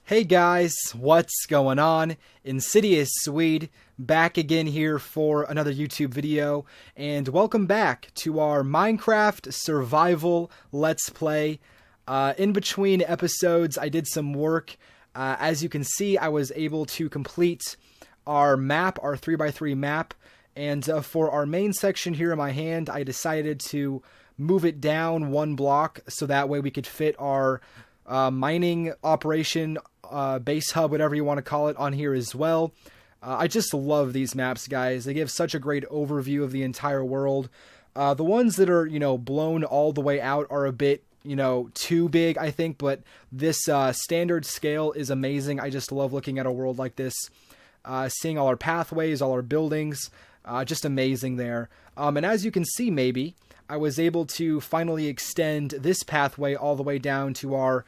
Hey guys, what's going on? Insidious Swede, back again here for another YouTube video, and welcome back to our Minecraft Survival Let's Play. In between episodes, I did some work. As you can see, I was able to complete our map, our 3x3 map, and for our main section here in my hand, I decided to move it down one block so that way we could fit our mining operation, base hub, whatever you want to call it, on here as well. I just love these maps, guys. They give such a great overview of the entire world. The ones that are, blown all the way out are a bit, too big, I think, but this standard scale is amazing. I just love looking at a world like this, seeing all our pathways, all our buildings, just amazing there. And as you can see, maybe, I was able to finally extend this pathway all the way down to our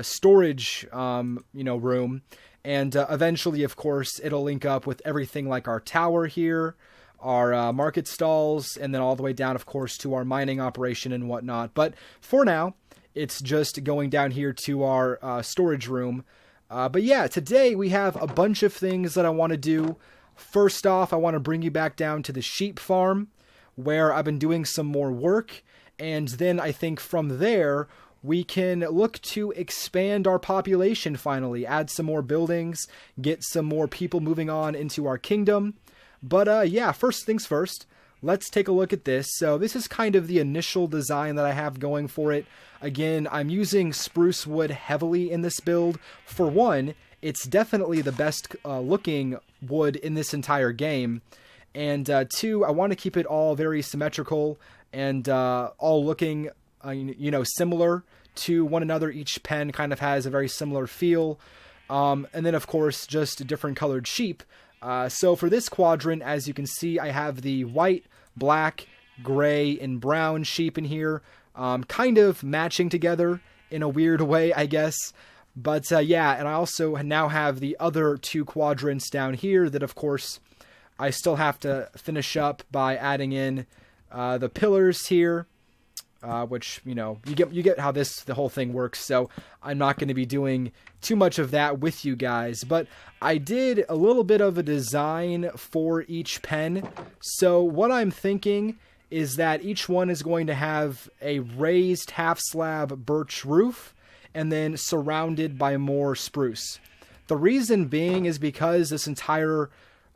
storage, room. And eventually, of course, it'll link up with everything like our tower here, our market stalls, and then all the way down, of course, to our mining operation and whatnot. But for now, it's just going down here to our storage room. But yeah, today we have a bunch of things that I want to do. First off, I want to bring you back down to the sheep farm, where I've been doing some more work, and then I think from there we can look to expand our population finally, add some more buildings, get some more people moving on into our kingdom. But yeah, first things first, let's take a look at this. So this is kind of the initial design that I have going for it. Again, I'm using spruce wood heavily in this build. For one, it's definitely the best looking wood in this entire game. And two, I want to keep it all very symmetrical and all looking, similar to one another. Each pen kind of has a very similar feel. And then, of course, just different colored sheep. So for this quadrant, as you can see, I have the white, black, gray, and brown sheep in here, kind of matching together in a weird way, I guess. But yeah, and I also now have the other two quadrants down here that, of course, I still have to finish up by adding in the pillars here, which, you get how the whole thing works. So I'm not going to be doing too much of that with you guys, but I did a little bit of a design for each pen. So what I'm thinking is that each one is going to have a raised half slab birch roof and then surrounded by more spruce. The reason being is because this entire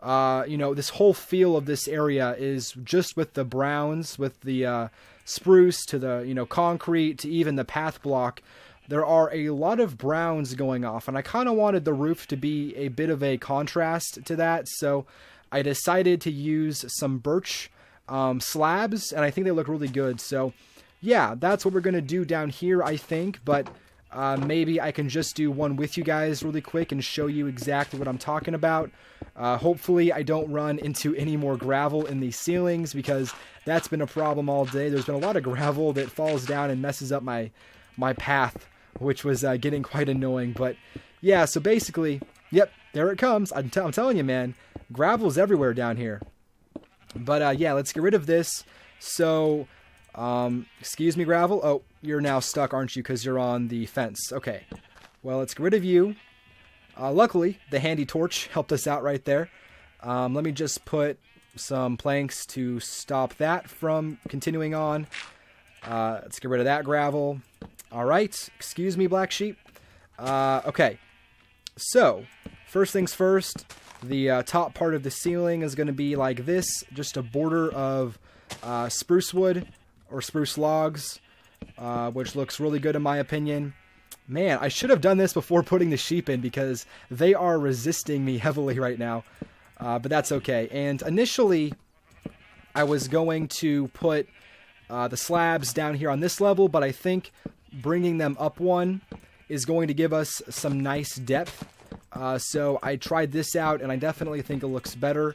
this whole feel of this area is just with the browns, with the spruce to the, concrete to even the path block. There are a lot of browns going off, and I kind of wanted the roof to be a bit of a contrast to that, so I decided to use some birch slabs, and I think they look really good. So yeah, that's what we're going to do down here, I think, but maybe I can just do one with you guys really quick and show you exactly what I'm talking about. Hopefully I don't run into any more gravel in these ceilings, because that's been a problem all day. There's been a lot of gravel that falls down and messes up my path, which was getting quite annoying. But yeah, so basically, yep, there it comes. I'm telling you, man, gravel's everywhere down here. But yeah, let's get rid of this. So excuse me, gravel. Oh, you're now stuck, aren't you? Because you're on the fence. Okay. Well, let's get rid of you. Luckily, the handy torch helped us out right there. Let me just put some planks to stop that from continuing on. Let's get rid of that gravel. All right. Excuse me, black sheep. Okay. So, first things first, the top part of the ceiling is going to be like this. Just a border of spruce wood or spruce logs, which looks really good in my opinion. Man, I should have done this before putting the sheep in, because they are resisting me heavily right now. But that's okay. And initially, I was going to put the slabs down here on this level, but I think bringing them up one is going to give us some nice depth. So I tried this out, and I definitely think it looks better.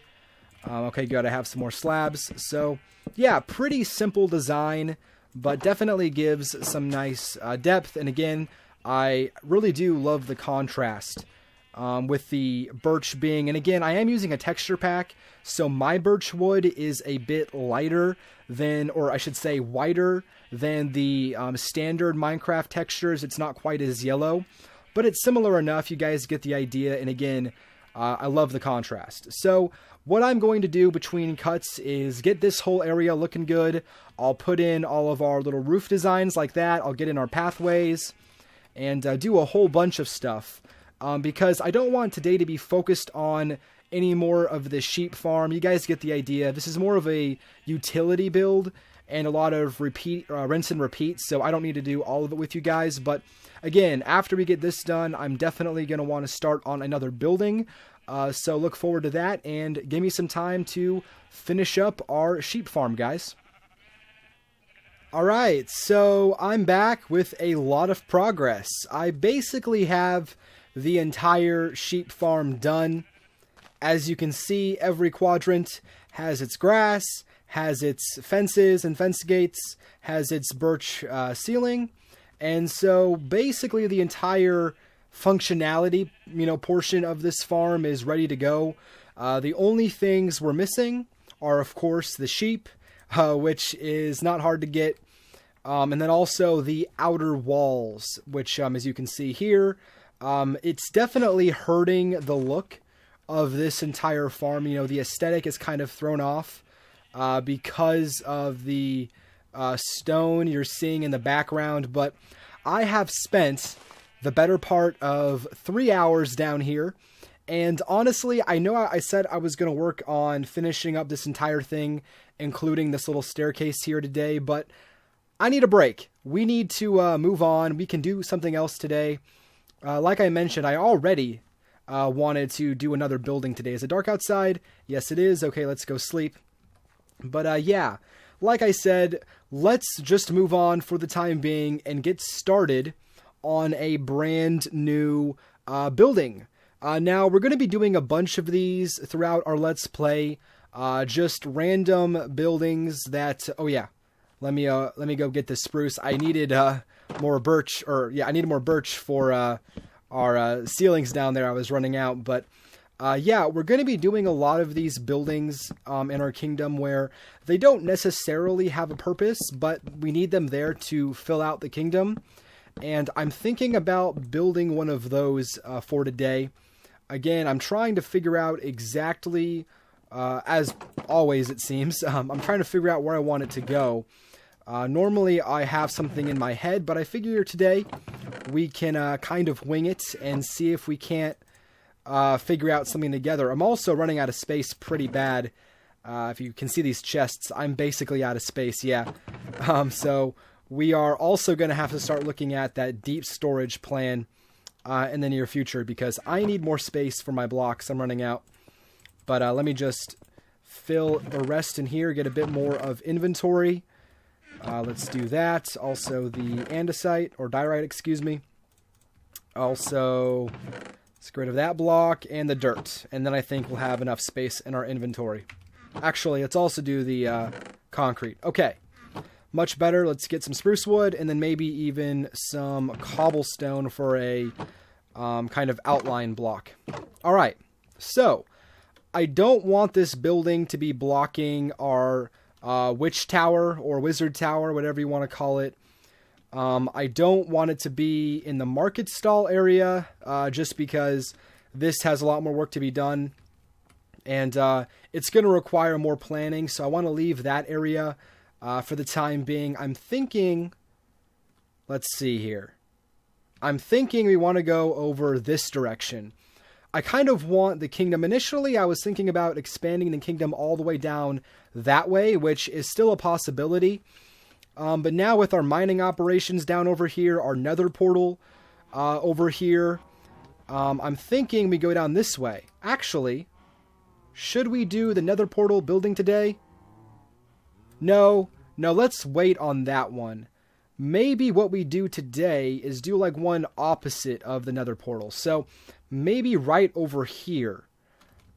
Okay, good. I have some more slabs. So yeah, pretty simple design, but definitely gives some nice depth. And again, I really do love the contrast with the birch being, and again, I am using a texture pack, so my birch wood is a bit lighter than, or I should say whiter than the standard Minecraft textures. It's not quite as yellow, but it's similar enough. You guys get the idea, and again, I love the contrast. So what I'm going to do between cuts is get this whole area looking good. I'll put in all of our little roof designs like that. I'll get in our pathways and do a whole bunch of stuff because I don't want today to be focused on any more of the sheep farm. You guys get the idea. This is more of a utility build and a lot of rinse and repeat, so I don't need to do all of it with you guys. But again, after we get this done, I'm definitely going to want to start on another building. So look forward to that, and give me some time to finish up our sheep farm, guys. Alright, so I'm back with a lot of progress. I basically have the entire sheep farm done. As you can see, every quadrant has its grass, has its fences and fence gates, has its birch ceiling, and so basically the entire functionality, portion of this farm is ready to go. The only things we're missing are, of course, the sheep, which is not hard to get, and then also the outer walls, which, as you can see here, it's definitely hurting the look of this entire farm. The aesthetic is kind of thrown off because of the stone you're seeing in the background, but I have spent the better part of 3 hours down here, and honestly, I know I said I was going to work on finishing up this entire thing, including this little staircase here today, but I need a break. We need to move on. We can do something else today. Like I mentioned, I already wanted to do another building today. Is it dark outside? Yes, it is. Okay, let's go sleep. But yeah, like I said, let's just move on for the time being and get started on a brand new building. Now, we're going to be doing a bunch of these throughout our Let's Play. Just random buildings that... Oh, yeah. Let me go get the spruce. I needed more birch, I needed more birch for our ceilings down there. I was running out, but yeah, we're going to be doing a lot of these buildings in our kingdom where they don't necessarily have a purpose, but we need them there to fill out the kingdom. And I'm thinking about building one of those for today. Again, I'm trying to figure out exactly, as always it seems, I'm trying to figure out where I want it to go. Normally I have something in my head, but I figure today we can kind of wing it and see if we can't figure out something together. I'm also running out of space pretty bad. If you can see these chests, I'm basically out of space, yeah. So we are also going to have to start looking at that deep storage plan in the near future because I need more space for my blocks. I'm running out. But let me just fill the rest in here, get a bit more of inventory. Let's do that. Also the andesite, or diorite, excuse me. Also, let's get rid of that block and the dirt. And then I think we'll have enough space in our inventory. Actually, let's also do the concrete. Okay. Much better. Let's get some spruce wood and then maybe even some cobblestone for a kind of outline block. All right. So, I don't want this building to be blocking our witch tower or wizard tower, whatever you want to call it. I don't want it to be in the market stall area just because this has a lot more work to be done. And it's going to require more planning, so I want to leave that area for the time being. I'm thinking, let's see here. I'm thinking we want to go over this direction. I kind of want the kingdom. Initially, I was thinking about expanding the kingdom all the way down that way, which is still a possibility. But now with our mining operations down over here, our nether portal over here, I'm thinking we go down this way. Actually, should we do the nether portal building today? No, let's wait on that one. Maybe what we do today is do like one opposite of the nether portal. So maybe right over here.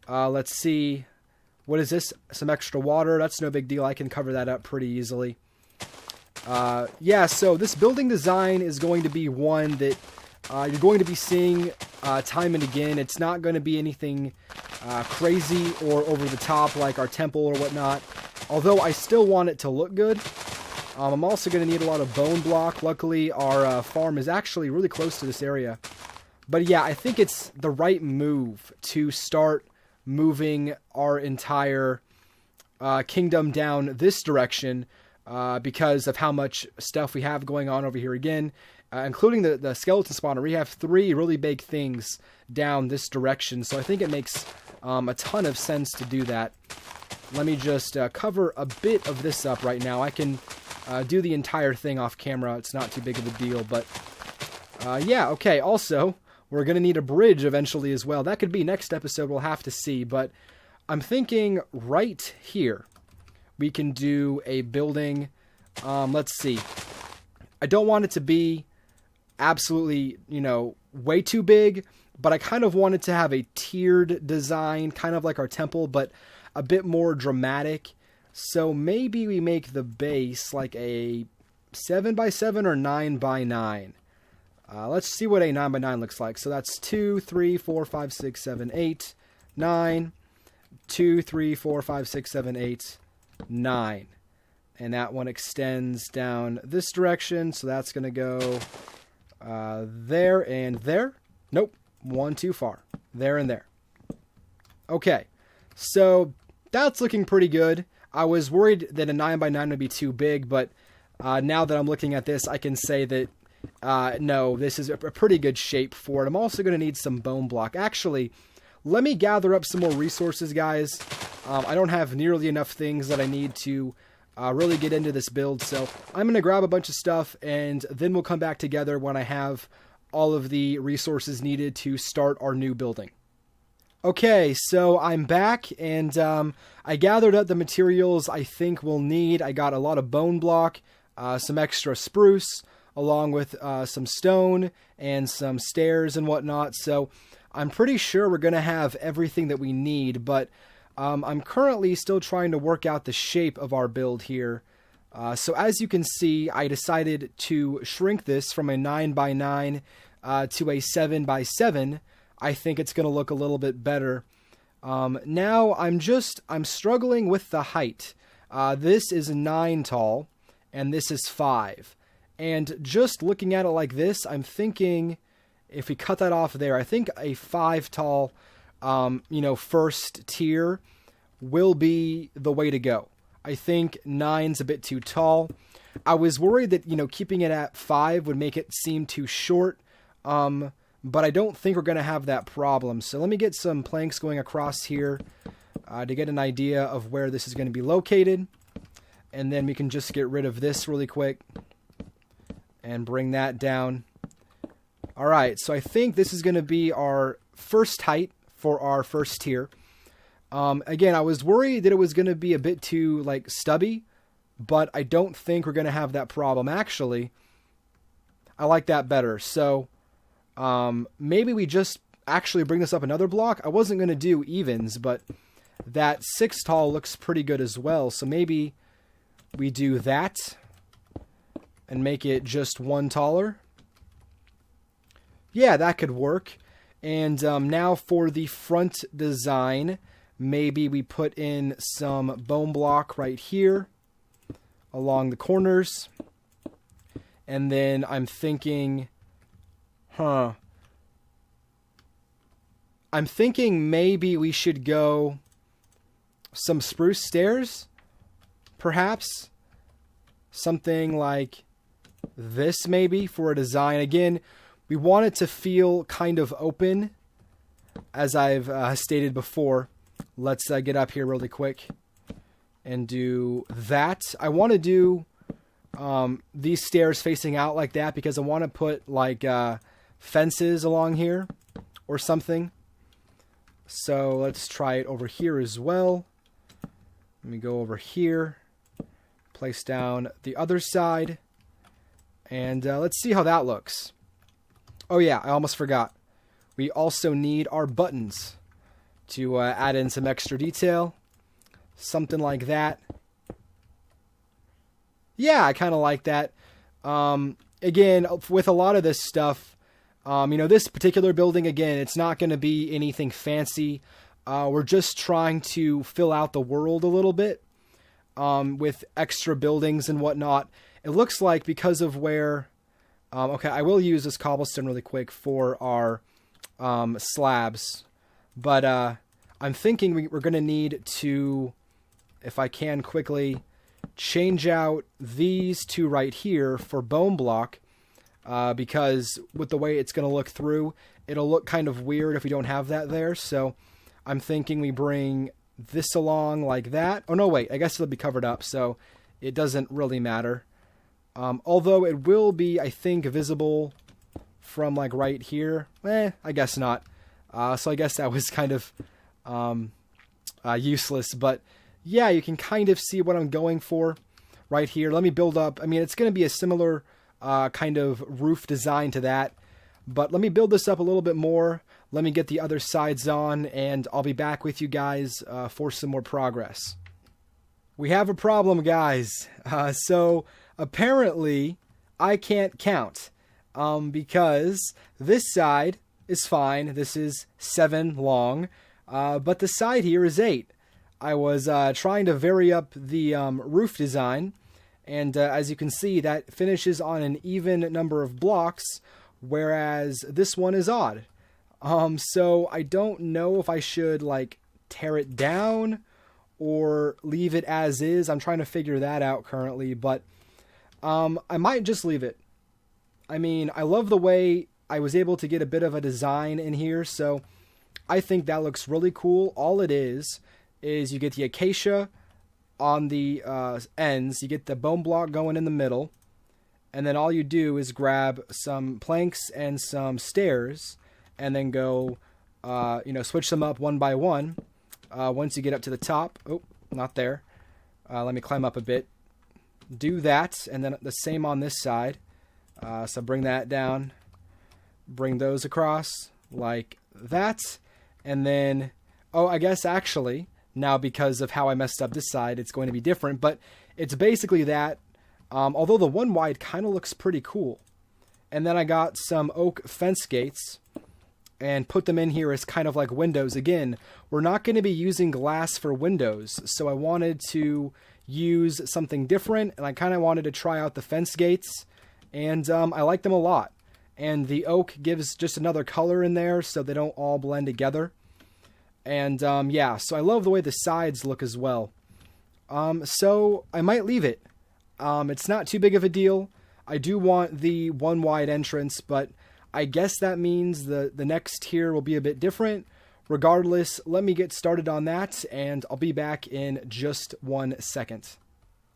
Let's see. What is this? Some extra water. That's no big deal. I can cover that up pretty easily. Yeah, so this building design is going to be one that you're going to be seeing time and again. It's not going to be anything crazy or over the top like our temple or whatnot. Although I still want it to look good. I'm also going to need a lot of bone block. Luckily, our farm is actually really close to this area. But yeah, I think it's the right move to start moving our entire kingdom down this direction because of how much stuff we have going on over here again, including the skeleton spawner. We have 3 really big things down this direction, so I think it makes a ton of sense to do that. Let me just cover a bit of this up right now. I can do the entire thing off camera. It's not too big of a deal, but yeah, okay. Also, we're going to need a bridge eventually as well. That could be next episode. We'll have to see, but I'm thinking right here we can do a building. Let's see. I don't want it to be absolutely, way too big, but I kind of want it to have a tiered design, kind of like our temple, but a bit more dramatic. So maybe we make the base like a 7x7 or 9x9. Let's see what a 9x9 looks like. So that's 2, 3, 4, 5, 6, 7, 8, 9. 2, 3, 4, 5, 6, 7, 8, 9. And that one extends down this direction. So that's going to go there and there. Nope. One too far. There and there. Okay. So that's looking pretty good. I was worried that a 9x9 would be too big, but now that I'm looking at this, I can say that no, this is a pretty good shape for it. I'm also going to need some bone block. Actually, let me gather up some more resources, guys. I don't have nearly enough things that I need to really get into this build, so I'm going to grab a bunch of stuff, and then we'll come back together when I have all of the resources needed to start our new building. Okay, so I'm back, and I gathered up the materials I think we'll need. I got a lot of bone block, some extra spruce, along with some stone and some stairs and whatnot. So I'm pretty sure we're going to have everything that we need, but I'm currently still trying to work out the shape of our build here. So as you can see, I decided to shrink this from a 9x9 to a 7x7. I think it's going to look a little bit better. Now I'm struggling with the height. This is 9 tall, and this is 5. And just looking at it like this, I'm thinking if we cut that off there, I think a 5 tall, first tier will be the way to go. I think 9's a bit too tall. I was worried that, keeping it at 5 would make it seem too short. But I don't think we're going to have that problem. So let me get some planks going across here to get an idea of where this is going to be located. And then we can just get rid of this really quick and bring that down. All right, so I think this is going to be our first height for our first tier. Again, I was worried that it was going to be a bit too stubby, but I don't think we're going to have that problem. Actually, I like that better. So maybe we just actually bring this up another block. I wasn't going to do evens, but that 6 tall looks pretty good as well. So maybe we do that and make it just 1 taller. Yeah, that could work. And now for the front design, maybe we put in some bone block right here along the corners. And then I'm thinking, I'm thinking maybe we should go some spruce stairs, perhaps. Something like this maybe for a design. Again, we want it to feel kind of open, as I've stated before. Let's get up here really quick and do that. I want to do these stairs facing out like that because I want to put fences along here or something. So let's try it over here as well. Let me go over here, place down the other side, and let's see how that looks. Oh yeah, I almost forgot. We also need our buttons to add in some extra detail. Something like that. Yeah, I kind of like that. Again, with a lot of this stuff, this particular building, again, it's not going to be anything fancy. We're just trying to fill out the world a little bit with extra buildings and whatnot. It looks like because of where... okay, I will use this cobblestone really quick for our slabs. But I'm thinking we're going to need to, if I can quickly, change out these two right here for bone block. Because with the way it's going to look through, it'll look kind of weird if we don't have that there. So I'm thinking we bring this along like that. Oh, no, wait. I guess it'll be covered up, so it doesn't really matter. Although it will be, I think, visible from like right here. I guess not. So I guess that was kind of useless. But yeah, you can kind of see what I'm going for right here. Let me build up. I mean, it's going to be a similar kind of roof design to that. But let me build this up a little bit more. Let me get the other sides on, and I'll be back with you guys for some more progress. We have a problem, guys. So apparently I can't count because this side is fine. This is 7 long, but the side here is 8. I was trying to vary up the roof design, and as you can see, that finishes on an even number of blocks, whereas this one is odd. So I don't know if I should like tear it down or leave it as is. I'm trying to figure that out currently, but I might just leave it. I mean, I love the way I was able to get a bit of a design in here, so I think that looks really cool. All it is you get the acacia on the ends, you get the bone block going in the middle, and then all you do is grab some planks and some stairs, and then go, switch them up one by one. Once you get up to the top, oh, not there. Let me climb up a bit. Do that, and then the same on this side. So bring that down. Bring those across like that. And then, I guess actually, now because of how I messed up this side, it's going to be different. But it's basically that. Although the one wide kind of looks pretty cool. And then I got some oak fence gates and put them in here as kind of like windows. Again, we're not going to be using glass for windows, so I wanted to use something different, and I kind of wanted to try out the fence gates, and I like them a lot. And the oak gives just another color in there so they don't all blend together. And yeah, so I love the way the sides look as well. So I might leave it. It's not too big of a deal. I do want the one wide entrance, but I guess that means the next tier will be a bit different. Regardless, let me get started on that, and I'll be back in just 1 second.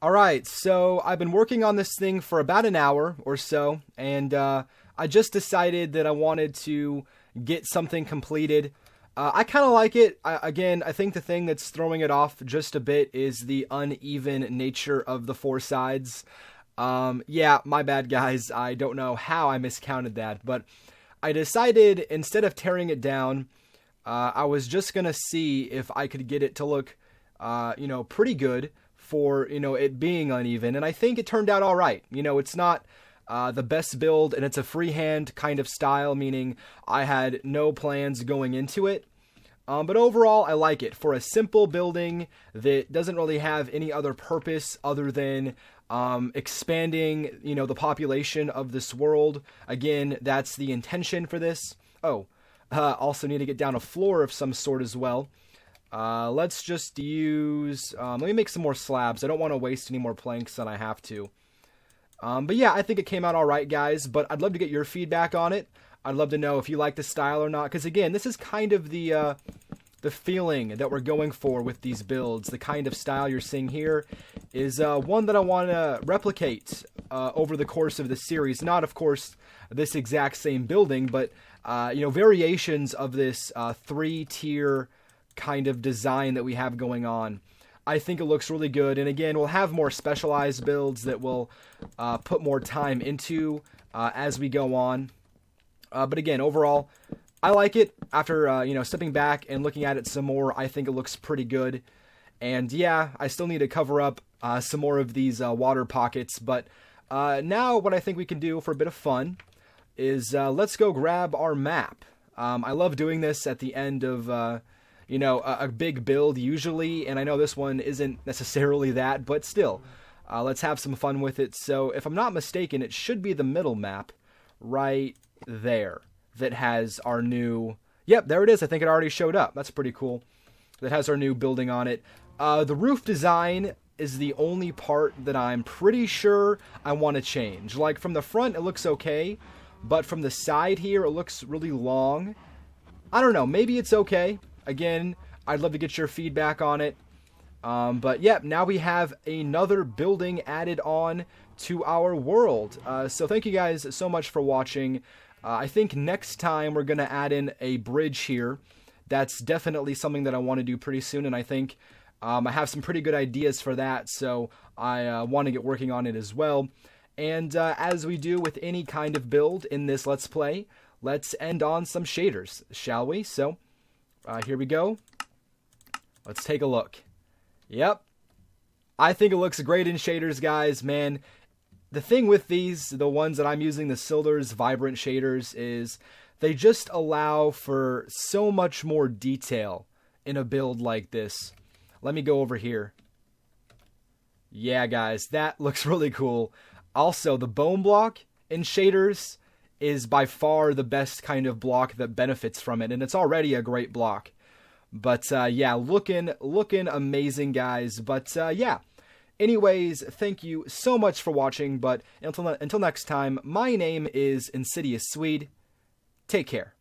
Alright, so I've been working on this thing for about an hour or so, and I just decided that I wanted to get something completed. I kind of like it. Again, I think the thing that's throwing it off just a bit is the uneven nature of the 4 sides. Yeah, my bad, guys. I don't know how I miscounted that, but I decided instead of tearing it down, I was just gonna see if I could get it to look, pretty good for, it being uneven, and I think it turned out all right. It's not the best build, and it's a freehand kind of style, meaning I had no plans going into it. But overall, I like it. For a simple building that doesn't really have any other purpose other than expanding, the population of this world. Again, that's the intention for this. Also need to get down a floor of some sort as well. Let's just use... let me make some more slabs. I don't want to waste any more planks than I have to. But yeah, I think it came out alright, guys. But I'd love to get your feedback on it. I'd love to know if you like the style or not. Because again, this is kind of the feeling that we're going for with these builds. The kind of style you're seeing here is one that I want to replicate over the course of the series. Not, of course, this exact same building, but variations of this 3-tier kind of design that we have going on. I think it looks really good, and again, we'll have more specialized builds that we'll put more time into as we go on. But again, overall, I like it. After stepping back and looking at it some more, I think it looks pretty good. And yeah, I still need to cover up some more of these water pockets. But now what I think we can do for a bit of fun is let's go grab our map. I love doing this at the end of a big build usually, and I know this one isn't necessarily that, but still, let's have some fun with it. So if I'm not mistaken, it should be the middle map right there. that has our new... Yep, there it is. I think it already showed up. That's pretty cool. That has our new building on it. The roof design is the only part that I'm pretty sure I want to change. Like, from the front, it looks okay, but from the side here, it looks really long. I don't know. Maybe it's okay. Again, I'd love to get your feedback on it. But yeah, now we have another building added on to our world. So thank you guys so much for watching. I think next time we're going to add in a bridge here. That's definitely something that I want to do pretty soon, and I think I have some pretty good ideas for that, so I want to get working on it as well. And as we do with any kind of build in this Let's Play, let's end on some shaders, shall we? So, here we go. Let's take a look. Yep. I think it looks great in shaders, guys, man. The thing with these, the ones that I'm using, the Sildur's Vibrant shaders, is they just allow for so much more detail in a build like this. Let me go over here. Yeah, guys, that looks really cool. Also, the bone block in shaders is by far the best kind of block that benefits from it, and it's already a great block. But yeah, looking amazing, guys. But yeah. Anyways, thank you so much for watching, but until next time, my name is Insidious Swede. Take care.